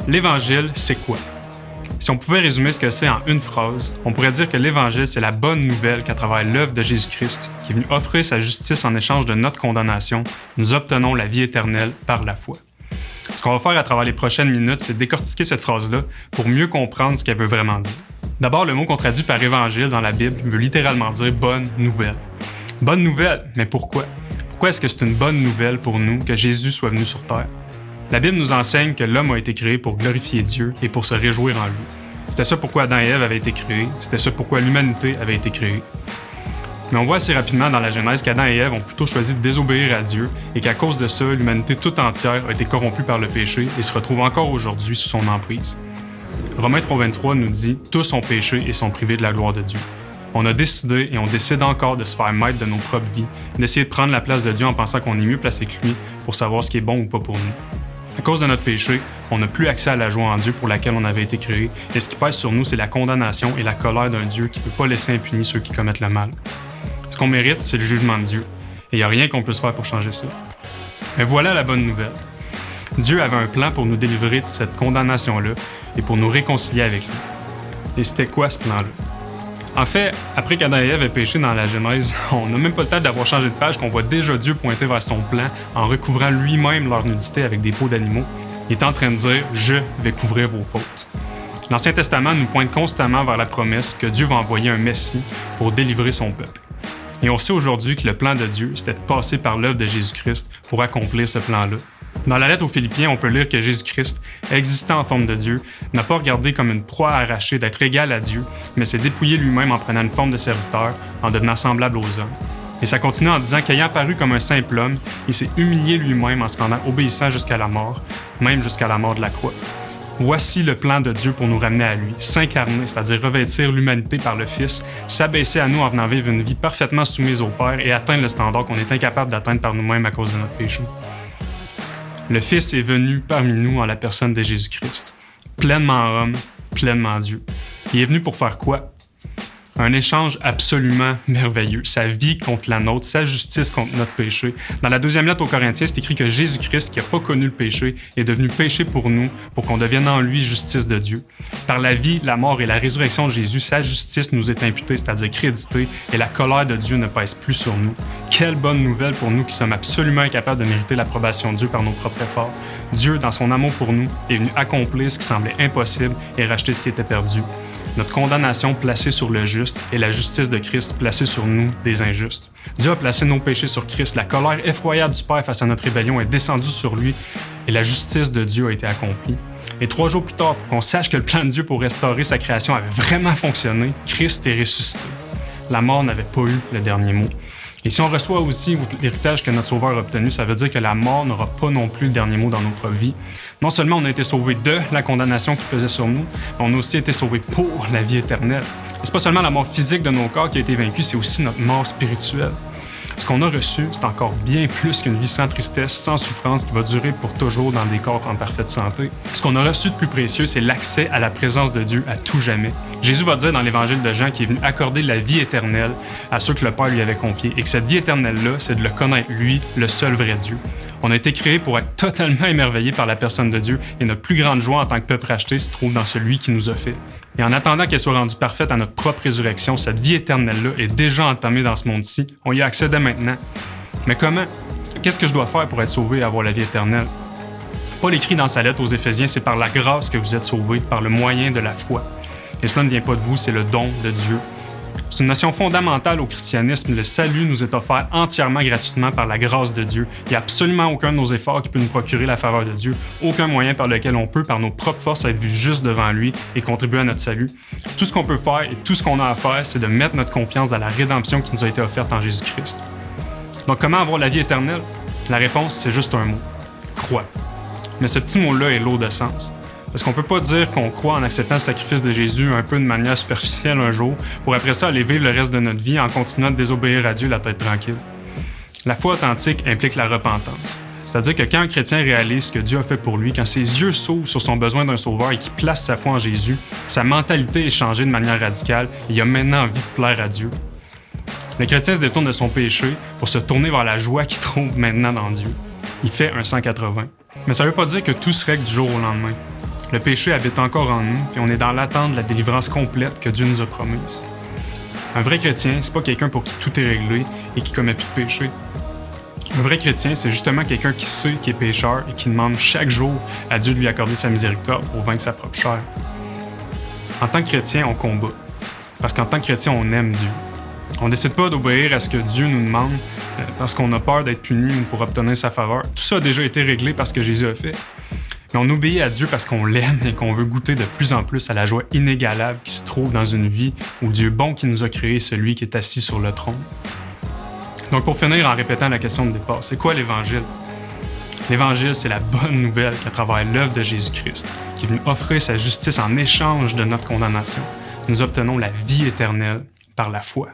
L'Évangile, c'est quoi? Si on pouvait résumer ce que c'est en une phrase, on pourrait dire que l'Évangile, c'est la bonne nouvelle qu'à travers l'œuvre de Jésus-Christ, qui est venu offrir sa justice en échange de notre condamnation, nous obtenons la vie éternelle par la foi. Ce qu'on va faire à travers les prochaines minutes, c'est décortiquer cette phrase-là pour mieux comprendre ce qu'elle veut vraiment dire. D'abord, le mot qu'on traduit par évangile dans la Bible veut littéralement dire bonne nouvelle. Bonne nouvelle, mais pourquoi? Pourquoi est-ce que c'est une bonne nouvelle pour nous que Jésus soit venu sur terre? La Bible nous enseigne que l'homme a été créé pour glorifier Dieu et pour se réjouir en lui. C'était ça pourquoi Adam et Ève avaient été créés, c'était ça pourquoi l'humanité avait été créée. Mais on voit assez rapidement dans la Genèse qu'Adam et Ève ont plutôt choisi de désobéir à Dieu et qu'à cause de ça, l'humanité toute entière a été corrompue par le péché et se retrouve encore aujourd'hui sous son emprise. Romains 3,23 nous dit « Tous ont péché et sont privés de la gloire de Dieu ». On a décidé et on décide encore de se faire maître de nos propres vies, d'essayer de prendre la place de Dieu en pensant qu'on est mieux placé que lui pour savoir ce qui est bon ou pas pour nous. À cause de notre péché, on n'a plus accès à la joie en Dieu pour laquelle on avait été créé, et ce qui pèse sur nous, c'est la condamnation et la colère d'un Dieu qui ne peut pas laisser impunis ceux qui commettent le mal. Ce qu'on mérite, c'est le jugement de Dieu, et il n'y a rien qu'on puisse faire pour changer ça. Mais voilà la bonne nouvelle. Dieu avait un plan pour nous délivrer de cette condamnation-là et pour nous réconcilier avec lui. Et c'était quoi ce plan-là? En fait, après qu'Adam et Ève aient péché dans la Genèse, on n'a même pas le temps d'avoir changé de page qu'on voit déjà Dieu pointer vers son plan en recouvrant lui-même leur nudité avec des peaux d'animaux. Il est en train de dire « Je vais couvrir vos fautes ». L'Ancien Testament nous pointe constamment vers la promesse que Dieu va envoyer un Messie pour délivrer son peuple. Et on sait aujourd'hui que le plan de Dieu, c'était de passer par l'œuvre de Jésus-Christ pour accomplir ce plan-là. Dans la lettre aux Philippiens, on peut lire que Jésus-Christ, existant en forme de Dieu, n'a pas regardé comme une proie arrachée d'être égal à Dieu, mais s'est dépouillé lui-même en prenant une forme de serviteur, en devenant semblable aux hommes. Et ça continue en disant qu'ayant apparu comme un simple homme, il s'est humilié lui-même en se rendant obéissant jusqu'à la mort, même jusqu'à la mort de la croix. Voici le plan de Dieu pour nous ramener à lui, s'incarner, c'est-à-dire revêtir l'humanité par le Fils, s'abaisser à nous en venant vivre une vie parfaitement soumise au Père et atteindre le standard qu'on est incapable d'atteindre par nous-mêmes à cause de notre péché. Le Fils est venu parmi nous en la personne de Jésus-Christ, pleinement homme, pleinement Dieu. Il est venu pour faire quoi? Un échange absolument merveilleux. Sa vie contre la nôtre, sa justice contre notre péché. Dans la deuxième lettre aux Corinthiens, c'est écrit que Jésus-Christ, qui n'a pas connu le péché, est devenu péché pour nous, pour qu'on devienne en lui justice de Dieu. Par la vie, la mort et la résurrection de Jésus, sa justice nous est imputée, c'est-à-dire créditée, et la colère de Dieu ne pèse plus sur nous. Quelle bonne nouvelle pour nous qui sommes absolument incapables de mériter l'approbation de Dieu par nos propres efforts. Dieu, dans son amour pour nous, est venu accomplir ce qui semblait impossible et racheter ce qui était perdu. Notre condamnation placée sur le juste et la justice de Christ placée sur nous, des injustes. Dieu a placé nos péchés sur Christ. La colère effroyable du Père face à notre rébellion est descendue sur lui et la justice de Dieu a été accomplie. Et 3 jours plus tard, pour qu'on sache que le plan de Dieu pour restaurer sa création avait vraiment fonctionné, Christ est ressuscité. La mort n'avait pas eu le dernier mot. Et si on reçoit aussi l'héritage que notre Sauveur a obtenu, ça veut dire que la mort n'aura pas non plus le dernier mot dans notre vie. Non seulement on a été sauvés de la condamnation qui pesait sur nous, mais on a aussi été sauvés pour la vie éternelle. Et c'est pas seulement la mort physique de nos corps qui a été vaincue, c'est aussi notre mort spirituelle. Ce qu'on a reçu, c'est encore bien plus qu'une vie sans tristesse, sans souffrance, qui va durer pour toujours dans des corps en parfaite santé. Ce qu'on a reçu de plus précieux, c'est l'accès à la présence de Dieu à tout jamais. Jésus va dire dans l'Évangile de Jean qu'il est venu accorder la vie éternelle à ceux que le Père lui avait confiés, et que cette vie éternelle-là, c'est de le connaître, lui, le seul vrai Dieu. On a été créés pour être totalement émerveillés par la personne de Dieu, et notre plus grande joie en tant que peuple racheté se trouve dans celui qui nous a fait. Et en attendant qu'elle soit rendue parfaite à notre propre résurrection, cette vie éternelle-là est déjà entamée dans ce monde-ci. On y a accès dès maintenant. Mais comment? Qu'est-ce que je dois faire pour être sauvé et avoir la vie éternelle? Paul écrit dans sa lettre aux Éphésiens, c'est par la grâce que vous êtes sauvés, par le moyen de la foi. Et cela ne vient pas de vous, c'est le don de Dieu. C'est une notion fondamentale au christianisme. Le salut nous est offert entièrement gratuitement par la grâce de Dieu. Il n'y a absolument aucun de nos efforts qui peut nous procurer la faveur de Dieu, aucun moyen par lequel on peut, par nos propres forces, être vu juste devant lui et contribuer à notre salut. Tout ce qu'on peut faire et tout ce qu'on a à faire, c'est de mettre notre confiance dans la rédemption qui nous a été offerte en Jésus-Christ. Donc, comment avoir la vie éternelle? La réponse, c'est juste un mot. Crois. Mais ce petit mot-là est lourd de sens. Parce qu'on peut pas dire qu'on croit en acceptant le sacrifice de Jésus un peu de manière superficielle un jour, pour après ça aller vivre le reste de notre vie en continuant de désobéir à Dieu la tête tranquille. La foi authentique implique la repentance. C'est-à-dire que quand un chrétien réalise ce que Dieu a fait pour lui, quand ses yeux s'ouvrent sur son besoin d'un sauveur et qu'il place sa foi en Jésus, sa mentalité est changée de manière radicale et il a maintenant envie de plaire à Dieu. Le chrétien se détourne de son péché pour se tourner vers la joie qu'il trouve maintenant dans Dieu. Il fait un 180. Mais ça ne veut pas dire que tout se règle du jour au lendemain. Le péché habite encore en nous, et on est dans l'attente de la délivrance complète que Dieu nous a promise. Un vrai chrétien, c'est pas quelqu'un pour qui tout est réglé et qui commet plus de péché. Un vrai chrétien, c'est justement quelqu'un qui sait qu'il est pécheur et qui demande chaque jour à Dieu de lui accorder sa miséricorde pour vaincre sa propre chair. En tant que chrétien, on combat. Parce qu'en tant que chrétien, on aime Dieu. On ne décide pas d'obéir à ce que Dieu nous demande parce qu'on a peur d'être puni ou pour obtenir sa faveur. Tout ça a déjà été réglé parce que Jésus a fait. Mais on obéit à Dieu parce qu'on l'aime et qu'on veut goûter de plus en plus à la joie inégalable qui se trouve dans une vie où Dieu bon qui nous a créé est celui qui est assis sur le trône. Donc pour finir en répétant la question de départ, c'est quoi l'Évangile? L'Évangile, c'est la bonne nouvelle qu'à travers l'œuvre de Jésus-Christ, qui est venu offrir sa justice en échange de notre condamnation, nous obtenons la vie éternelle par la foi.